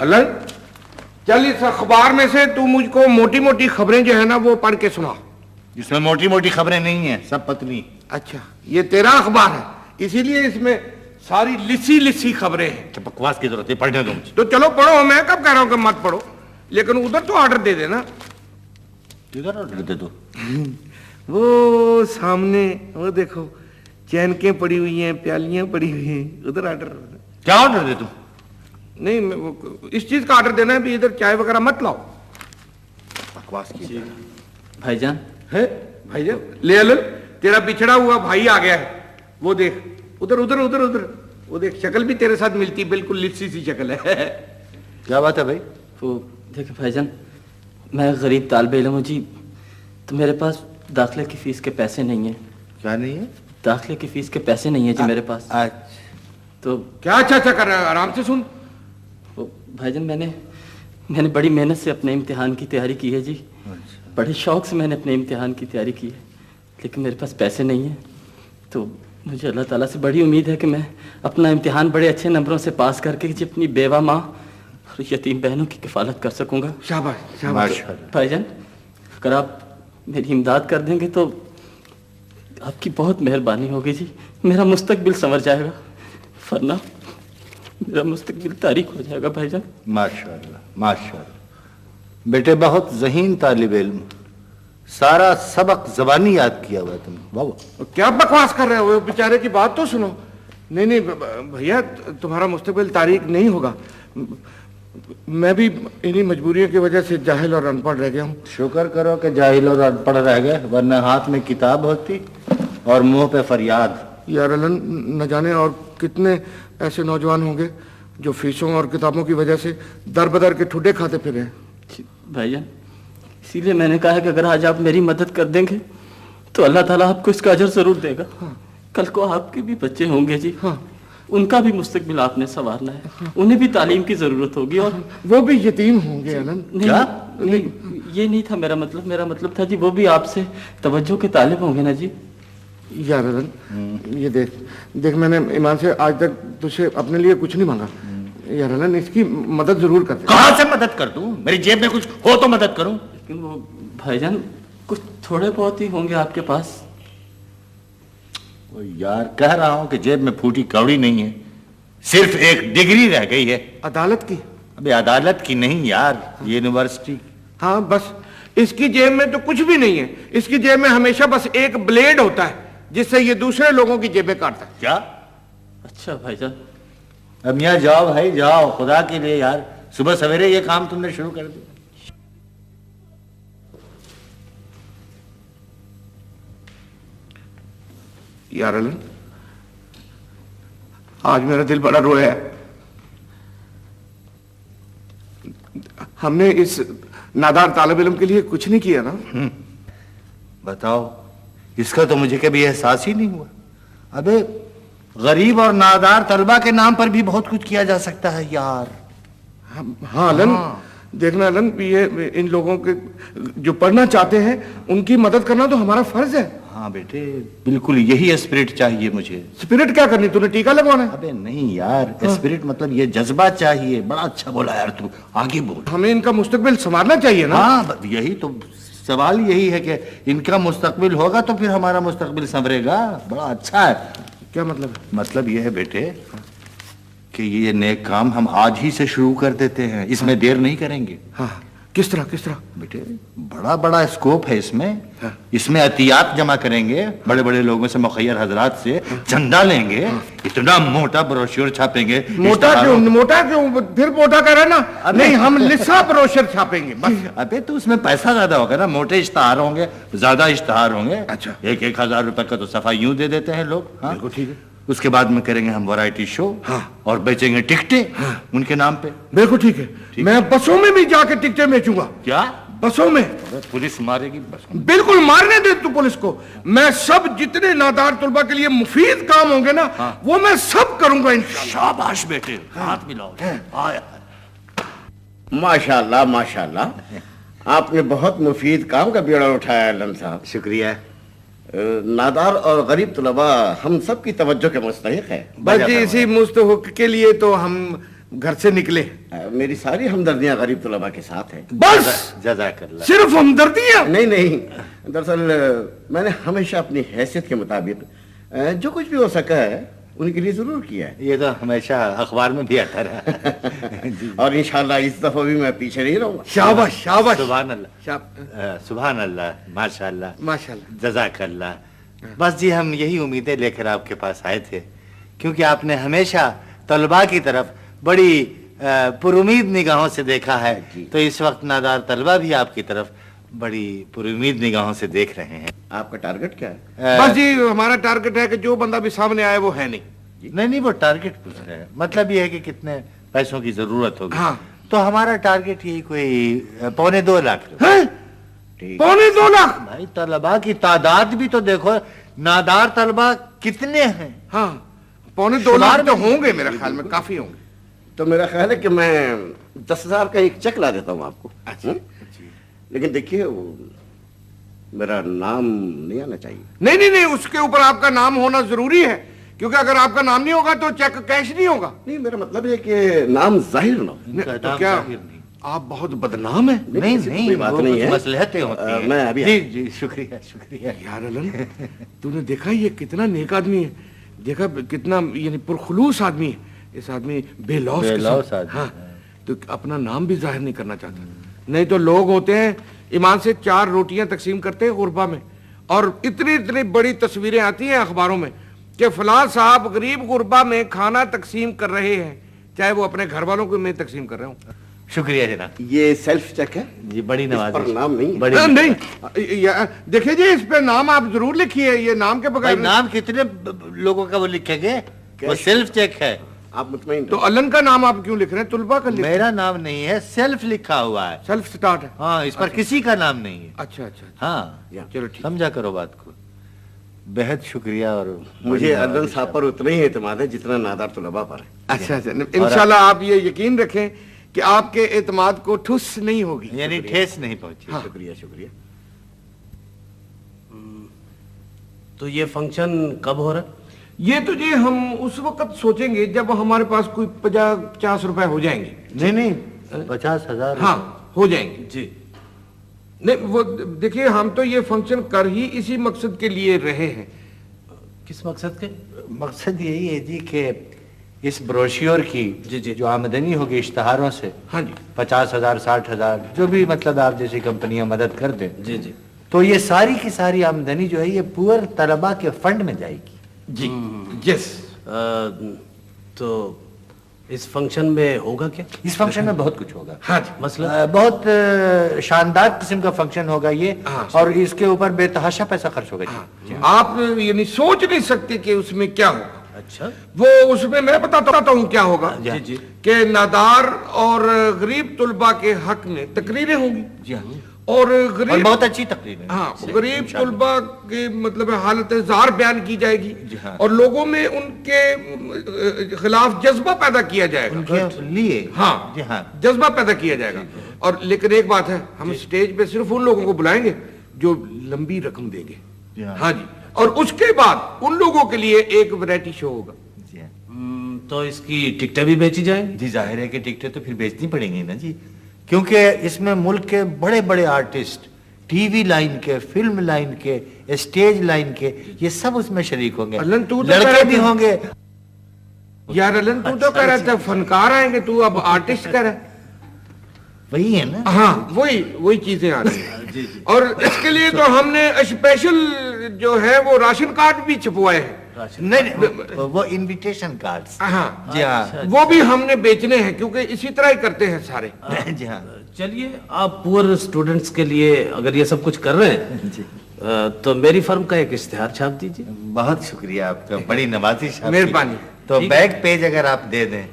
अलग चल इस अखबार में से तू मुझको मोटी मोटी खबरें जो है ना वो पढ़ के सुना। इसमें मोटी मोटी खबरें नहीं है, सब पतली। अच्छा, ये तेरा अखबार है इसीलिए इसमें सारी लिसी लिसी खबरें हैं। बकवास की जरूरत है, पढ़ने दो मुझे। तो चलो पढ़ो, मैं कब कह रहा हूँ कि मत पढ़ो, लेकिन उधर तो ऑर्डर दे देना। इधर ऑर्डर दे दो। वो सामने वो देखो, चैनकें पड़ी हुई हैं, प्यालियां पड़ी हुई हैं, उधर ऑर्डर। क्या ऑर्डर दे दूं? नहीं, वो इस चीज का ऑर्डर देना है भी इधर चाय वगैरह मत लाओ। बकवास की। भाईजान है भाईजान, ले अलल, तेरा बिछड़ा हुआ भाई आ गया है, वो देख उधर उधर उधर उधर, वो देख शक्ल भी तेरे साथ मिलती, बिल्कुल लिस्सी सी शक्ल है। क्या बात है भाई? वो देखो भाईजान, मैं गरीब तालिब इल्म हूँ जी, तो मेरे पास दाखिले की फीस के पैसे नहीं हैं। क्या नहीं है? दाखिले की फीस के पैसे नहीं है जी मेरे पास। तो क्या अच्छा अच्छा कर रहा है, आराम से सुन। वो भाईजान, मैंने बड़ी मेहनत से अपने इम्तिहान की तैयारी की है जी। बड़े शौक से मैंने अपने इम्तिहान की तैयारी की है, लेकिन मेरे पास पैसे नहीं हैं। तो मुझे अल्लाह ताला से बड़ी उम्मीद है कि मैं अपना इम्तिहान बड़े अच्छे नंबरों से पास करके जी अपनी बेवा माँ और यतीम बहनों की किफ़ालत कर सकूंगा। शाबाश शाबाश। भाईजान, अगर आप मेरी इमदाद कर देंगे तो आपकी बहुत मेहरबानी होगी जी। मेरा मुस्तकबिल संवर जाएगा, वरना मेरा मुस्तकबिल तारीख हो जाएगा भाईजान। माशाअल्लाह माशाअल्लाह। बेटे बहुत ज़हीन तालिब इल्म, सारा सबक ज़बानी याद किया हुआ तुमने। वाह, क्या बकवास कर रहे हो, बेचारे की बात तो सुनो। नहीं नहीं भैया, तुम्हारा मुस्तकबिल तारीख नहीं होगा। मैं भी इन्हीं मजबूरियों की वजह से जाहिल और अनपढ़ रह गया हूँ। शुक्र करो कि जाहिल और अनपढ़ रह गए, वरना हाथ में किताब होती और मुंह पे फरियाद। यार अलन, न जाने और कितने ऐसे नौजवान होंगे जो फीसों और किताबों की वजह से दर बदर के ठुड्डे खाते फिर हैं। भाईजान, इसीलिए मैंने कहा है कि अगर आज आप मेरी मदद कर देंगे तो अल्लाह ताला आपको इसका अजर जरूर देगा। हाँ। कल को आपके भी बच्चे होंगे जी। हाँ। उनका भी मुस्तकबिल आपने संवारना है। हाँ। उन्हें भी तालीम की जरूरत होगी और वो भी यतीम होंगे अलन। क्या? नहीं, ये नहीं था मेरा मतलब। मेरा मतलब था जी वो भी आपसे तवज्जो के तालिब होंगे ना जी। यार अलन, ये देख मैंने ईमान से आज तक तुझसे अपने लिए कुछ नहीं मांगा। यार अलन, इसकी मदद जरूर कर दे। कहाँ से मदद कर दूं? मेरी जेब में कुछ हो तो मदद करूं। लेकिन वो भाईजान, कुछ थोड़े बहुत ही होंगे आपके पास। वो यार कह रहा हूं कि जेब में फूटी कौड़ी नहीं है, सिर्फ एक डिग्री रह गई है। अदालत की? अबे अदालत की नहीं यार, यूनिवर्सिटी। हाँ बस, इसकी जेब में तो कुछ भी नहीं है। इसकी जेब में हमेशा बस एक ब्लेड होता है जिससे ये दूसरे लोगों की जेबें काटता है। क्या? अच्छा भाईजान। अब मियाँ जाओ भाई जाओ, खुदा के लिए यार, सुबह सवेरे ये काम तुमने शुरू कर दिया। यार अलन, आज मेरा दिल बड़ा रोया है। हमने इस नादार तालिब इल्म के लिए कुछ नहीं किया ना। बताओ, इसका तो मुझे कभी एहसास ही नहीं हुआ। अबे गरीब और नादार तलबा के नाम पर भी बहुत कुछ किया जा सकता है यार। हाँ अलन, हाँ। देखना अलन, ये इन लोगों के जो पढ़ना चाहते हैं उनकी मदद करना तो हमारा फर्ज है। हाँ बेटे, बिल्कुल यही स्पिरिट चाहिए मुझे। स्पिरिट क्या करनी, तूने टीका लगवाना है? अबे नहीं यार, हाँ। स्पिरिट मतलब ये जज्बा चाहिए। बड़ा अच्छा बोला यार तू, आगे बोल। हमें इनका मुस्तकबिल संवारना चाहिए ना। हाँ यही तो सवाल, यही है कि इनका मुस्तकबिल होगा तो फिर हमारा मुस्तकबिल संवरेगा। बड़ा अच्छा है। क्या मतलब? मतलब ये है बेटे कि ये नेक काम हम आज ही से शुरू कर देते हैं, इसमें देर नहीं करेंगे। हाँ, किस तरह? किस तरह? बेटे बड़ा बड़ा स्कोप है इसमें। हाँ। इसमें अतियात जमा करेंगे, बड़े बड़े लोगों से, मुखय्यर हजरात से चंदा लेंगे। हाँ। इतना मोटा ब्रोशर छापेंगे। मोटा क्यों? मोटा क्यों? फिर मोटा करे ना। नहीं, हम लिसा ब्रोशर छापेंगे बस। अबे तो उसमें पैसा ज्यादा होगा ना, मोटे इश्तहार होंगे, ज्यादा इश्तहार होंगे। अच्छा, 1,000 रुपए का तो सफाई यूं दे देते हैं लोग। हाँ? बिल्कुल ठीक है। उसके बाद में करेंगे हम वैरायटी शो। हाँ। और बेचेंगे टिकटें। हाँ। उनके नाम पे। बिल्कुल ठीक है। मैं बसों में भी जाके टिकटें बेचूंगा। क्या? बसों में। पुलिस मारेगी बस? बिल्कुल मारने दे तू पुलिस को। मैं सब जितने नादार तुलबा के लिए मुफीद काम होंगे ना, हाँ। वो मैं सब करूंगा इंशाअल्लाह। शाबाश बेटे, हाथ मिलाओ। माशाअल्लाह माशाअल्लाह, आपने बहुत मुफीद काम का बीड़ा उठाया अल्लाह साहब। शुक्रिया। नादार और गरीब तलबा हम सब की तवज्जो के मुस्तहिक है। बस जी इसी मुस्तहक के लिए तो हम घर से निकले। मेरी सारी हमदर्दियां गरीब तलबा के साथ है। बस जज़ाकल्लाह। सिर्फ हमदर्दियां? नहीं नहीं, दरअसल मैंने हमेशा अपनी हैसियत के मुताबिक जो कुछ भी हो सका है उनके लिए जरूर किया है। ये तो हमेशा अखबार में भी आता रहा। और इंशाल्लाह इस दफा भी मैं पीछे नहीं रहूंगा। शाबाश शाबाश सुभान अल्लाह, सुभान अल्लाह, माशाअल्लाह, माशाल्लाह। जज़ाकल्लाह। बस जी हम यही उम्मीदें लेकर आपके पास आए थे, क्योंकि आपने हमेशा तलबा की तरफ बड़ी पुरुमीद निगाहों से देखा है, तो इस वक्त नादार तलबा भी आपकी तरफ बड़ी पुरुमीद निगाहों से देख रहे हैं। आपका टारगेट क्या है? बस जी हमारा टारगेट है कि जो बंदा भी सामने आए वो है नहीं। नहीं, वो टारगेट पूछ रहे हैं, मतलब ये है कि कितने पैसों की जरूरत होगी। हाँ। तो हमारा टारगेट यही कोई 2.25 लाख हैं? ठीक। 2.25 लाख? भाई तलबा की तादाद भी तो देखो, नादार तलबा कितने हैं। हाँ 2.25 लाख तो होंगे मेरे ख्याल में, काफी होंगे। तो मेरा ख्याल है कि मैं 10,000 का एक चेक ला देता हूँ आपको। अच्छा। लेकिन देखिए मेरा नाम नहीं आना चाहिए। नहीं नहीं नहीं, उसके ऊपर आपका नाम होना जरूरी है, क्योंकि अगर आपका नाम नहीं होगा तो चेक कैश नहीं होगा। नहीं, मेरा मतलब है कि नाम जाहिर ना हो। इनका तो नाम क्या जाहिर नहीं। आप बहुत बदनाम है? नहीं ऐसी नहीं, कोई बात वो नहीं कुछ है। मसलहतें होती हैं। मैं अभी जी जी, शुक्रिया शुक्रिया। यार अलन, तूने देखा ये कितना नेक आदमी है, देखा कितना यानी पुरखुलूस आदमी है। इस आदमी बेलौस बेलौस आदमी हाँ, तो अपना नाम भी जाहिर नहीं करना चाहता। नहीं तो लोग होते हैं ईमान से 4 रोटियां तकसीम करते हैं गुरबा में, और इतनी इतनी बड़ी तस्वीरें आती हैं अखबारों में कि फलां साहब गरीब गुरबा में खाना तकसीम कर रहे हैं, चाहे वो अपने घर वालों को मैं तकसीम कर रहा हूँ। शुक्रिया जनाब ये सेल्फ चेक है, जी, बड़ी इस नवाज़िश। पर नाम नहीं है। बड़ी नहीं देखिए जी, इस पे नाम आप जरूर लिखिए, ये नाम के भाई बगैर नाम कितने लोगों का वो लिखेंगे, वो सेल्फ चेक है। आप मुतमईन तो अलन का नाम आप क्यों लिख रहे हैं? तुलबा का लिख। मेरा नाम नहीं है, सेल्फ लिखा हुआ है। सेल्फ स्टार्ट है। हाँ, इस पर किसी का नाम नहीं है। अच्छा अच्छा अच्छा। हाँ, चलो ठीक। समझा करो बात को। बेहद शुक्रिया। और मुझे अदन साहब पर उतना ही एतमाद है जितना नादार तलबा पर है। अच्छा अच्छा, इंशाल्लाह आप ये यकीन रखें कि आपके एतमाद को ठुस नहीं होगी, यानी ठेस नहीं पहुंची। हाँ। शुक्रिया शुक्रिया। तो ये फंक्शन कब हो रहा है? ये तो जी हम उस वक्त सोचेंगे जब हमारे पास कोई 50 रुपए हो जाएंगे। नहीं नहीं, 50,000। हाँ हो जाएंगे जी। नहीं वो देखिए, हम तो ये फंक्शन कर ही इसी मकसद के लिए रहे हैं। किस मकसद के? मकसद यही है जी कि इस ब्रोशियोर की जी, जी। जो आमदनी होगी इश्तहारों से, हाँ जी 50,000 60,000 जो भी मतलब आप जैसी कंपनियां मदद कर दें, जी जी तो ये सारी की सारी आमदनी जो है ये पुअर तलबा के फंड में जाएगी। जी यस। तो इस फंक्शन में होगा क्या? इस फंक्शन में बहुत कुछ होगा। हाँ जी मसला? बहुत शानदार किस्म का फंक्शन होगा ये, हाँ। और इसके ऊपर बेतहाशा पैसा खर्च होगा जी। आप यानी सोच नहीं सकते कि उसमें क्या होगा। अच्छा। वो उसमें मैं बताता हूँ क्या होगा। जी जी कि नादार और गरीब तुलबा के हक में तकरीरें होंगी, जी हाँ, और और गरीब बहुत अच्छी तकरीर है। हाँ गरीब तुलबा के मतलब हालत जार बयान की जाएगी, हाँ। और लोगों में उनके खिलाफ जज्बा पैदा किया जाएगा। उनके लिए हाँ जी हाँ। जज्बा पैदा किया जाएगा। और लेकिन एक बात है, हम स्टेज पे सिर्फ उन लोगों को बुलाएंगे जो लंबी रकम देंगे। जी हाँ। हाँ जी, और उसके बाद उन लोगों के लिए एक वैरायटी शो होगा। जी हाँ। तो इसकी टिकटें भी बेची जाएंगी? जी जाहिर है कि टिकटें तो फिर बेचनी पड़ेंगी ना जी, क्योंकि इसमें मुल्क के बड़े बड़े आर्टिस्ट, टीवी लाइन के, फिल्म लाइन के, स्टेज लाइन के, ये सब उसमें शरीक होंगे। अलन, तू तो कह लड़के रहा भी था- होंगे। यार अलन, तू तो कह रहा था फनकार आएंगे, तू अब आर्टिस्ट कह रहा है। वही है ना। हाँ वही चीजें आ रही हैं। और इसके लिए तो हमने स्पेशल जो है वो राशन कार्ड भी छपवाए हैं। नहीं, वो इनविटेशन कार्ड्स। हाँ जी हाँ। वो भी हमने बेचने हैं, क्योंकि इसी तरह ही करते हैं सारे। जी हाँ। चलिए, आप पुअर स्टूडेंट्स के लिए अगर ये सब कुछ कर रहे हैं जी। तो मेरी फर्म का एक इश्तिहार छाप दीजिए। बहुत शुक्रिया आपका, बड़ी नवाजिश आपकी। मेहरबानी। तो ठीक बैक पेज अगर आप दे दें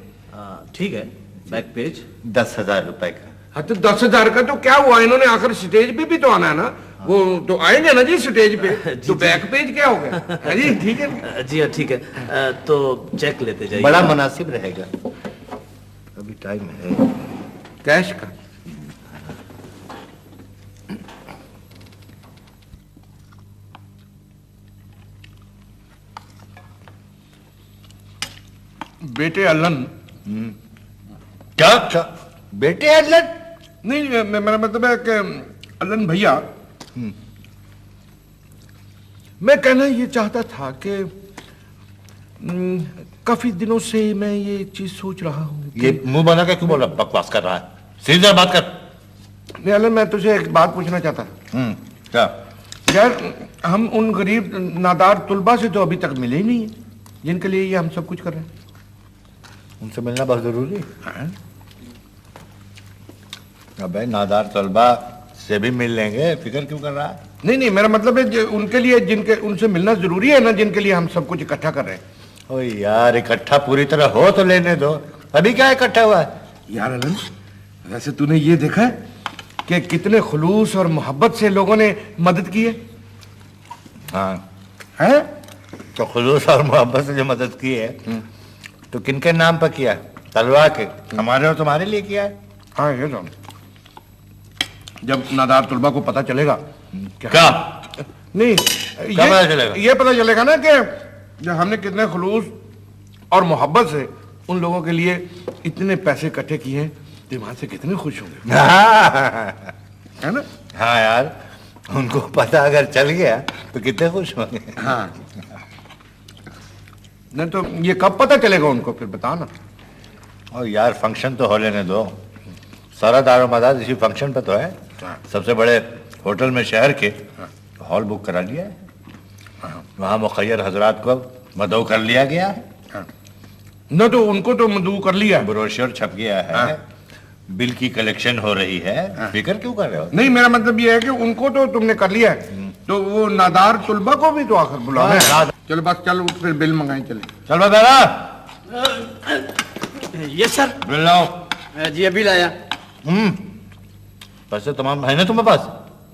ठीक है, बैक पेज। 10,000 रुपए का। हाँ तो 10,000 का तो क्या हुआ, इन्होंने आखिर स्टेज पे भी तो आना है ना, वो तो आएंगे ना जी स्टेज पे। तो बैक पेज क्या हो गया? हाँ जी ठीक है। जी हाँ, ठीक है। तो चेक लेते जाइए। बड़ा मुनासिब रहेगा, अभी टाइम है। कैश का बेटे अलन, क्या बेटे अदलन? नहीं, मेरा मतलब है कि अलन भैया, मैं कहना ये चाहता था कि काफी दिनों से मैं ये चीज सोच रहा हूँ। ये मुंह बना के क्यों बोल रहा, बकवास कर रहा है? सीधा बात कर। नहीं अलन, मैं तुझे एक बात पूछना चाहता था। क्या? यार, हम उन गरीब नादार तुलबा से तो अभी तक मिले ही नहीं है जिनके लिए ये हम सब कुछ कर रहे हैं। उनसे मिलना बहुत जरूरी है। अबे नादार तलबा से भी मिल लेंगे, फिक्र क्यों कर रहा है? नहीं, मेरा मतलब है उनके लिए, जिनके उनसे मिलना जरूरी है ना, जिनके लिए हम सब कुछ इकट्ठा कर रहे हैं। ओ यार, इकट्ठा पूरी तरह हो तो लेने दो, अभी क्या इकट्ठा हुआ है? यार अलन, वैसे तूने ये देखा है कि कितने खुलूस और मोहब्बत से लोगों ने मदद की है? हाँ है? तो खुलूस और मोहब्बत से जो मदद की है तो किनके नाम पर किया? तलवा के, हमारे और तुम्हारे लिए किया है। हाँ, ये तो जब नादार तुलबा को पता चलेगा। क्या? नहीं, क्या पता चलेगा? ये पता चलेगा ना कि जब हमने कितने खुलूस और मोहब्बत से उन लोगों के लिए इतने पैसे इकट्ठे किए हैं, तो ईमान से कितने खुश होंगे, है ना? हाँ यार, उनको पता अगर चल गया तो कितने खुश होंगे। हाँ, नहीं तो ये कब पता चलेगा उनको, फिर बताओ ना। और यार फंक्शन तो हो लेने दो, सारा दारो मदार इसी फंक्शन पे तो है। सबसे बड़े होटल में शहर के हॉल बुक करा लिया है, वहाँ मुखय्यर हजरात को मदऊ कर लिया गया है। न तो उनको तो मदऊ कर लिया, ब्रोशर छप गया है, बिल की कलेक्शन हो रही है, फिक्र क्यों कर रहे हो? नहीं, मेरा मतलब ये है कि उनको तो तुमने कर लिया है, तो वो नादार तुलबा को भी तो आखिर बुलाना है। चलो बस, चल उठ, फिर बिल मंगाएं, चले। चल बेटा, ये सर। बिल लाओ। जी अभी लाया। पैसे तमाम है ना तुम्हारे पास?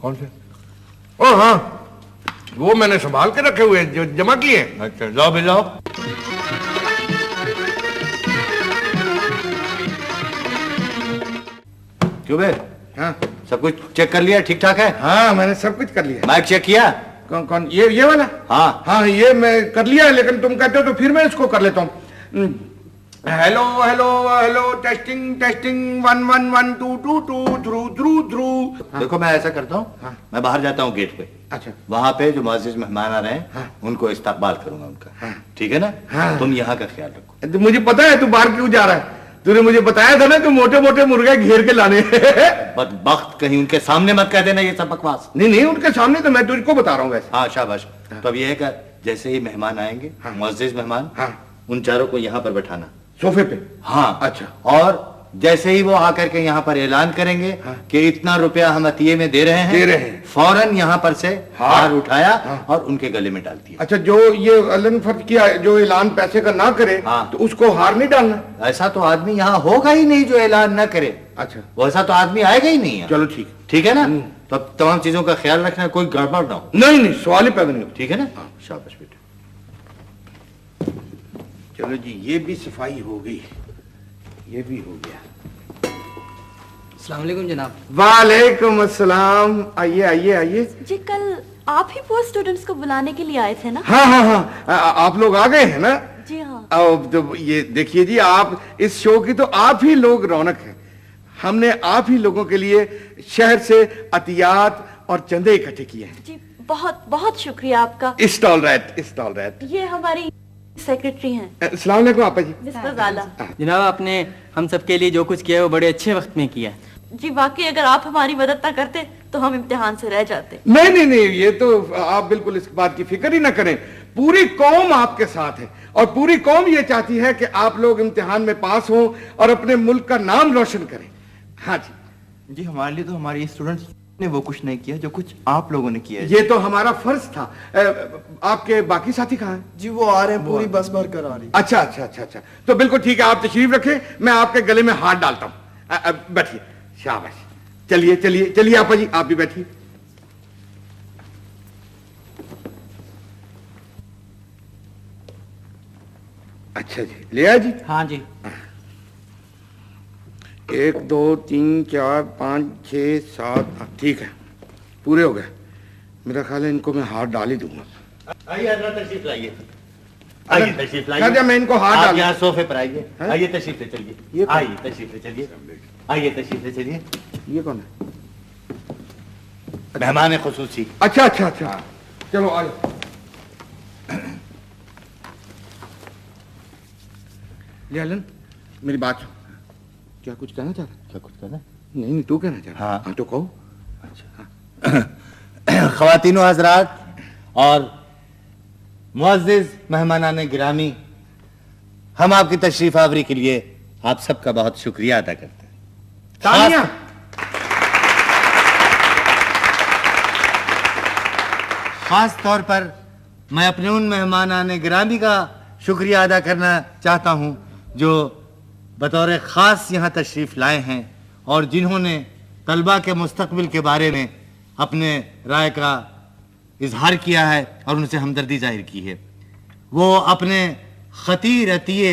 कौन से? ओ हाँ, वो मैंने संभाल के रखे हुए जो जमा किए। अच्छा, लाओ बिल लाओ। क्यों बे? हाँ सब कुछ चेक कर लिया, ठीक ठाक है? हाँ, मैंने सब कुछ कर लिया। माइक चेक किया? कौन कौन? ये वाला? हाँ हाँ, ये मैं कर लिया है, लेकिन तुम कहते हो तो फिर मैं इसको कर लेता हूँ। Hello hello hello, testing testing, 1 1 1 2 2 2 through through through. देखो, मैं ऐसा करता हूँ, मैं बाहर जाता हूँ गेट पे। अच्छा, वहाँ पे जो मुअज़्ज़िज़ मेहमान आ रहे हैं उनको इस्तकबाल करूंगा उनका। ठीक है ना? तुम यहाँ का ख्याल रखो। तो मुझे पता है तू बाहर क्यों जा रहा है। तूने मुझे बताया था ना कि मोटे मोटे मुर्गे घेर के लाने। बदबख्त, कहीं उनके सामने मत कह देना ये सब बकवास। नहीं, उनके सामने तो मैं तुझको बता रहा हूँ वैसे। हाँ शाबाश। तो अब ये है कि जैसे ही मेहमान आएंगे, मुअज़्ज़िज़ मेहमान, उन चारों को यहाँ पर बैठाना, सोफे पे। हाँ अच्छा। और जैसे ही वो आकर के यहाँ पर ऐलान करेंगे कि इतना रुपया हम अतिये में दे रहे हैं, फौरन यहाँ पर से हार उठाया और उनके गले में डाल दिया। अच्छा, जो ये अलन फर्ज किया, जो ऐलान पैसे का ना करे, तो उसको हार नहीं डालना। ऐसा तो आदमी यहाँ होगा ही नहीं जो ऐलान ना करे। अच्छा, वैसा तो आदमी आएगा ही नहीं है। चलो ठीक है ना? तो अब तमाम चीजों का ख्याल रखना, कोई गड़बड़ ना हो। नहीं, सवाल ही पैदा नहीं हो। ठीक है ना? शाबाश बेटा। चलो जी, ये भी सफाई हो गई, ये भी हो गया। अस्सलाम वालेकुम जनाब। वालेकुम अस्सलाम। आइए आइए आइए। जी, कल आप ही वो स्टूडेंट्स को बुलाने के लिए आए थे ना? हाँ, आप लोग आ गए हैं ना? जी हाँ। अब तो ये देखिए जी, आप इस शो की तो आप ही लोग रौनक हैं। हमने आप ही लोगों के लिए शहर से अतियात और चंदे इकट्ठे किए हैं। जी, बहुत बहुत शुक्रिया आपका। It's all right. ये हमारी सेक्रेटरी हैं। अस्सलाम वालेकुम आपा जी। मिस्टर ज़ाला। जनाब, आपने हम सब के लिए जो कुछ किया है वो बड़े अच्छे वक्त में किया। जी वाकई, अगर आप हमारी मदद ना करते तो हम इम्तिहान से रह जाते। नहीं, ये तो आप बिल्कुल इस बात की फिक्र ही ना करें। पूरी कौम आपके साथ है और पूरी कौम ये चाहती है कि आप लोग इम्तिहान में पास हों और अपने मुल्क का नाम रोशन करें। हाँ जी। जी, हमारे लिए तो हमारे स्टूडेंट्स ने वो कुछ नहीं किया जो कुछ आप लोगों ने किया है। ये तो हमारा फर्ज था। आपके बाकी साथी कहाँ हैं? जी, वो आ रहे हैं, पूरी बस भर कर आ रही। अच्छा। तो बिल्कुल ठीक है, आप तशरीफ रखें, मैं आपके गले में हाथ डालता हूँ। बैठिए। शाबाश। चलिए आपा जी, आप भी बैठिए। अच्छा जी, ले आया जी? हाँ जी। 1 2 3 4 5 6 7 ठीक है, पूरे हो गए। मेरा ख्याल है इनको मैं हाथ डाल ही दूंगा। आइए हजरत, तशरीफ लाइए। آئیے تشریف لائیے. خواجہ میں ان کو ہاتھ آپ ڈال یہاں صوفے پر آئیے. آئیے تشریف لے چلیے. آئیے تشریف لے چلیے. آئیے تشریف لے چلیے. یہ کون ہے؟ مہمان خصوصی. اچھا اچھا اچھا چلو آ جاؤ. لن میری بات سن. کیا کچھ کہنا چاہ رہا؟ کیا کچھ کہنا؟ نہیں تو کہنا چاہ رہا. ہاں تو کہو. خواتین و حضرات اور معزز مہمانان گرامی، ہم آپ کی تشریف آوری کے لیے آپ سب کا بہت شکریہ ادا کرتے ہیں. تالیاں. خاص طور پر میں اپنے ان مہمانان گرامی کا شکریہ ادا کرنا چاہتا ہوں جو بطور خاص یہاں تشریف لائے ہیں اور جنہوں نے طلباء کے مستقبل کے بارے میں اپنے رائے کا اظہار کیا ہے اور ان سے ہمدردی ظاہر کی ہے. وہ اپنے خطیر عطیے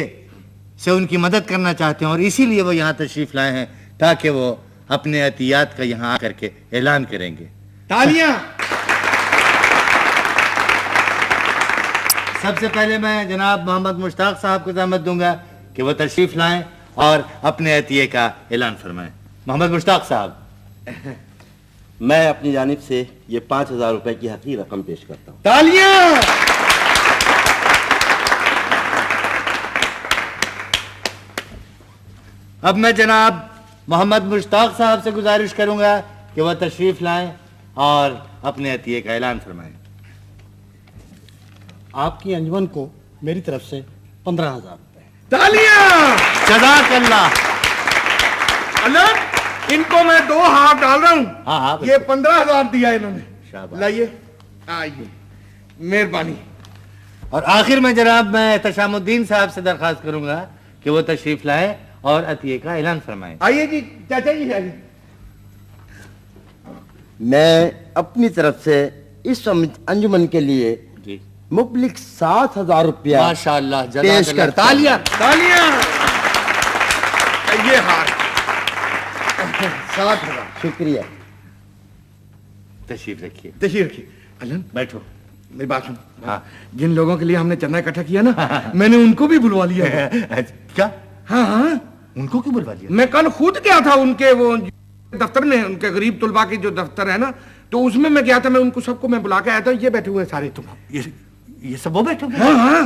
سے ان کی مدد کرنا چاہتے ہیں اور اسی لیے وہ یہاں تشریف لائے ہیں تاکہ وہ اپنے عطیات کا یہاں آ کر کے اعلان کریں گے. تالیاں. سب سے پہلے میں جناب محمد مشتاق صاحب کو زحمت دوں گا کہ وہ تشریف لائیں اور اپنے عطیے کا اعلان فرمائیں. محمد مشتاق صاحب. میں اپنی جانب سے یہ 5,000 روپے کی حقیقی رقم پیش کرتا ہوں. تالیاں. اب میں جناب محمد مشتاق صاحب سے گزارش کروں گا کہ وہ تشریف لائیں اور اپنے عطیے کا اعلان فرمائیں. آپ کی انجمن کو میری طرف سے 15,000 روپے. تالیاں. جزاک اللہ. اللہ ان کو میں 2 ہاتھ ڈال رہا ہوں. ہاں یہ 15,000 دیا انہوں نے. شاباش. لائیے. آئیے. مہربانی. اور آخر میں جناب میں احتشام الدین صاحب سے درخواست کروں گا کہ وہ تشریف لائیں اور عطیے کا اعلان فرمائیں. آئیے جی چاچا جی. آئیے. میں اپنی طرف سے اس انجمن کے لیے مبلغ 7,000 روپیہ ماشاءاللہ پیش کرتا ہوں. تالیاں. تالیاں. یہ ہار 7,000. شکریہ. تشریف رکھیے. تشریف رکھیے. علن بیٹھو. میری بات سن. ہاں. جن لوگوں کے لیے ہم نے چندہ اکٹھا کیا نا میں نے ان کو بھی بلوا لیا. کیا؟ ہاں ہاں ان کو کیوں بلوا لیا؟ میں کل خود گیا تھا ان کے وہ دفتر میں، ان کے غریب طلباء کی جو دفتر ہے نا، تو اس میں گیا تھا. میں ان کو سب کو میں بلا کے آیا تھا. یہ بیٹھے ہوئے سارے تم. یہ سب وہ بیٹھے ہوئے؟ ہاں ہاں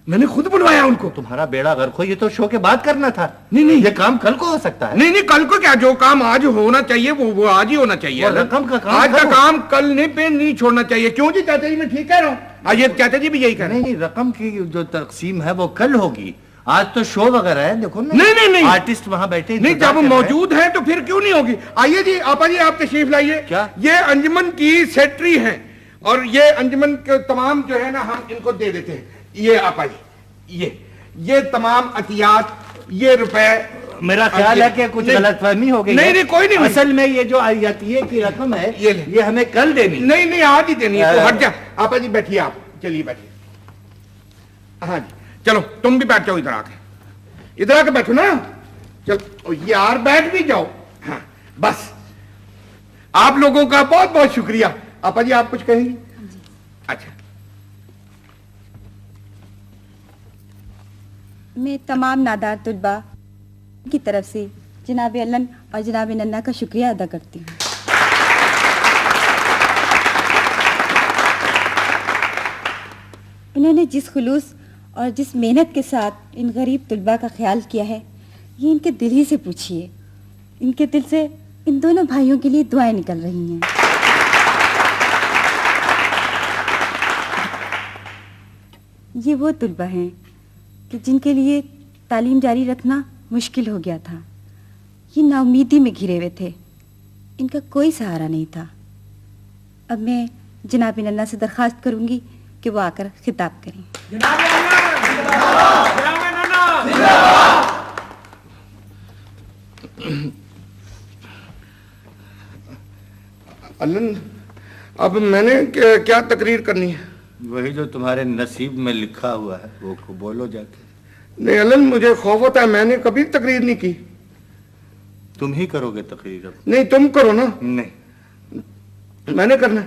میں نے خود بلوایا ان کو. تمہارا بیڑا غرق ہو. یہ تو شو کے بعد کرنا تھا. نہیں نہیں یہ کام کل کو ہو سکتا ہے. نہیں نہیں کل کو کیا، جو کام آج ہونا چاہیے وہ آج ہی ہونا چاہیے. رقم کا کام آج کا کام کل نہیں چھوڑنا چاہیے. کیوں جی چاچا جی میں ٹھیک کہہ رہا ہوں. آئیے چاچا جی بھی یہی کہہ رہے ہیں. نہیں رقم کی جو تقسیم ہے وہ کل ہوگی. آج تو شو وغیرہ ہے. دیکھو نہیں آرٹسٹ وہاں بیٹھے نہیں. جب موجود ہیں تو پھر کیوں نہیں ہوگی. آئیے جی آپا جی آپ تشریف لائیے. کیا یہ انجمن کی سیکٹری ہیں اور یہ انجمن کے تمام جو ہے نا ہم ان کو دے دیتے ہیں. یہ آپا جی یہ تمام عطیات، یہ روپے. میرا خیال ہے کہ کچھ غلط فہمی ہو گئی. نہیں کوئی نہیں. اصل میں یہ جو عطیے کی رقم ہے یہ ہمیں کل دینی. نہیں آج ہی دینی ہے. تو ہٹ جا آپا جی بیٹھیے. آپ چلیے بیٹھیے. ہاں جی چلو تم بھی بیٹھ جاؤ. ادھر آ کے ادھر آ کے بیٹھو نا. چلو یار بیٹھ بھی جاؤ. ہاں بس آپ لوگوں کا بہت بہت شکریہ. آپا جی آپ کچھ کہیں گی؟ اچھا. میں تمام نادار طلباء کی طرف سے جناب علن اور جناب ننا کا شکریہ ادا کرتی ہوں. انہوں نے جس خلوص اور جس محنت کے ساتھ ان غریب طلباء کا خیال کیا ہے یہ ان کے دل ہی سے پوچھیے. ان کے دل سے ان دونوں بھائیوں کے لیے دعائیں نکل رہی ہیں. یہ وہ طلباء ہیں کہ جن کے لیے تعلیم جاری رکھنا مشکل ہو گیا تھا. یہ نا امیدی میں گھرے ہوئے تھے. ان کا کوئی سہارا نہیں تھا. اب میں جناب ننا سے درخواست کروں گی کہ وہ آ کر خطاب کریں. علن اب میں نے کیا تقریر کرنی ہے؟ وہی جو تمہارے نصیب میں لکھا ہوا ہے وہ بولو جا کے. نہیں علن مجھے خوف ہوتا ہے. میں نے کبھی تقریر نہیں کی. تم ہی کرو گے تقریر. اب نہیں تم کرو نا. نہیں میں نے کرنا.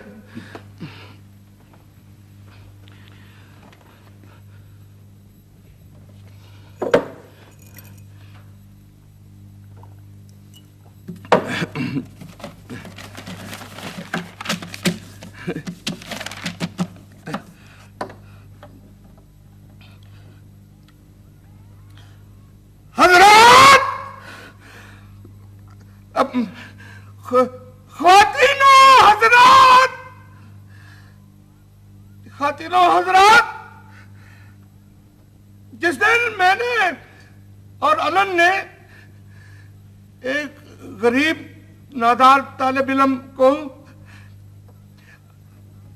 حضرات، خواتینوں حضرات، جس دن میں نے اور علن نے ایک غریب نادار طالب علم کو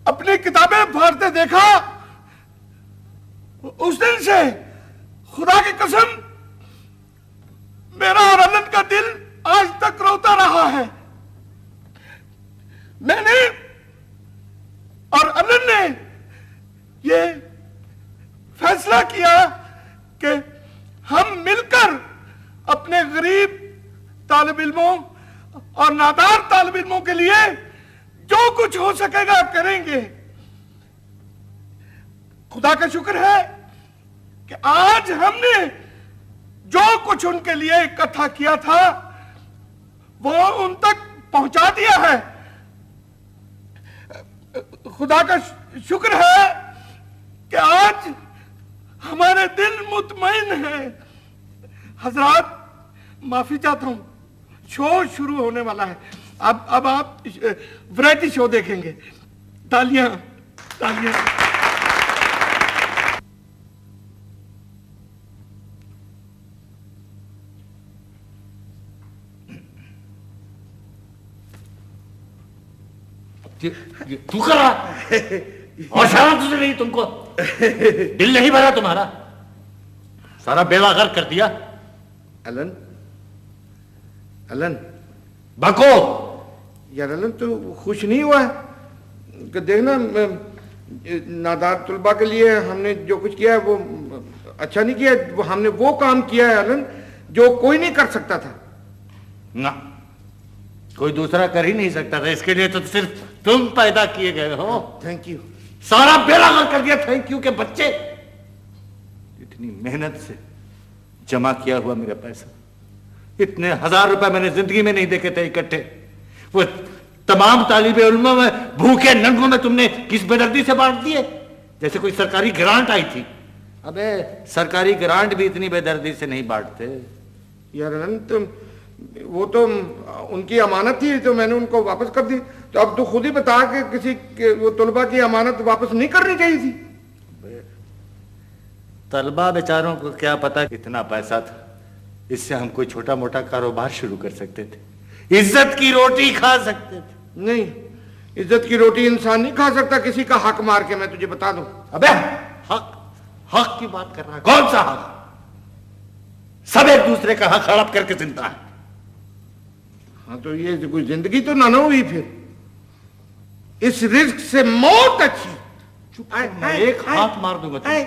اپنی کتابیں پھاڑتے دیکھا، اس دن سے خدا کی قسم میرا اور علن کا دل آج تک روتا رہا ہے۔ میں نے اور علن نے یہ فیصلہ کیا کہ ہم مل کر اپنے غریب طالب علموں اور نادار طالب علموں کے لیے جو کچھ ہو سکے گا کریں گے۔ خدا کا شکر ہے کہ آج ہم نے جو کچھ ان کے لیے اکٹھا کیا تھا وہ ان تک پہنچا دیا ہے۔ خدا کا شکر ہے کہ آج ہمارے دل مطمئن ہیں۔ حضرات، معافی چاہتا ہوں، شو شروع ہونے والا ہے۔ اب آپ ویرائٹی شو دیکھیں گے۔ تالیاں تالیاں۔ تو کر رہا اور شرم تجھے نہیں؟ تم کو دل نہیں بھرا تمہارا؟ سارا بیڑا غرق کر دیا۔ علن بکو یار، علن تو خوش نہیں ہوا ہے کہ دیکھنا نادار طلباء کے لیے ہم نے جو کچھ کیا ہے وہ اچھا نہیں کیا۔ ہم نے وہ کام کیا ہے علن جو کوئی نہیں کر سکتا تھا۔ نہ کوئی دوسرا کر ہی نہیں سکتا تھا، اس کے لیے تو صرف تم پیدا کیے گئے ہو۔ Thank you. سارا بیڑا غرق کر دیا۔ تھینک یو کے بچے، اتنی محنت سے جمع کیا ہوا میرا پیسہ، اتنے 1000 روپے میں نے زندگی میں نہیں دیکھے تھے اکٹھے، وہ تمام طالب علموں میں بھوکے ننگوں میں تم نے کس بے دردی سے بانٹ دیے، جیسے کوئی سرکاری گرانٹ آئی تھی۔ ابے سرکاری گرانٹ بھی اتنی بے دردی سے نہیں بانٹتے یار۔ تم وہ تو ان کی امانت تھی تو میں نے ان کو واپس کر دی، تو اب تو خود ہی بتا کہ کسی وہ طلباء کی امانت واپس نہیں کرنی چاہیے تھی۔ طلباء بیچاروں کو کیا پتا اتنا پیسہ تھا، اس سے ہم کوئی چھوٹا موٹا کاروبار شروع کر سکتے تھے، عزت کی روٹی کھا سکتے تھے۔ نہیں، عزت کی روٹی انسان نہیں کھا سکتا کسی کا حق مار کے، میں تجھے بتا دوں۔ ابے حق کی بات کر رہا ہے؟ کون سا حق؟ سب ایک دوسرے کا حق ہڑپ کر کے زندہ ہے۔ ہاں تو یہ کوئی زندگی تو نہ ہوئی پھر، اس رزق سے موت اچھی۔ ایک ہاتھ مار دوں گا تمہیں۔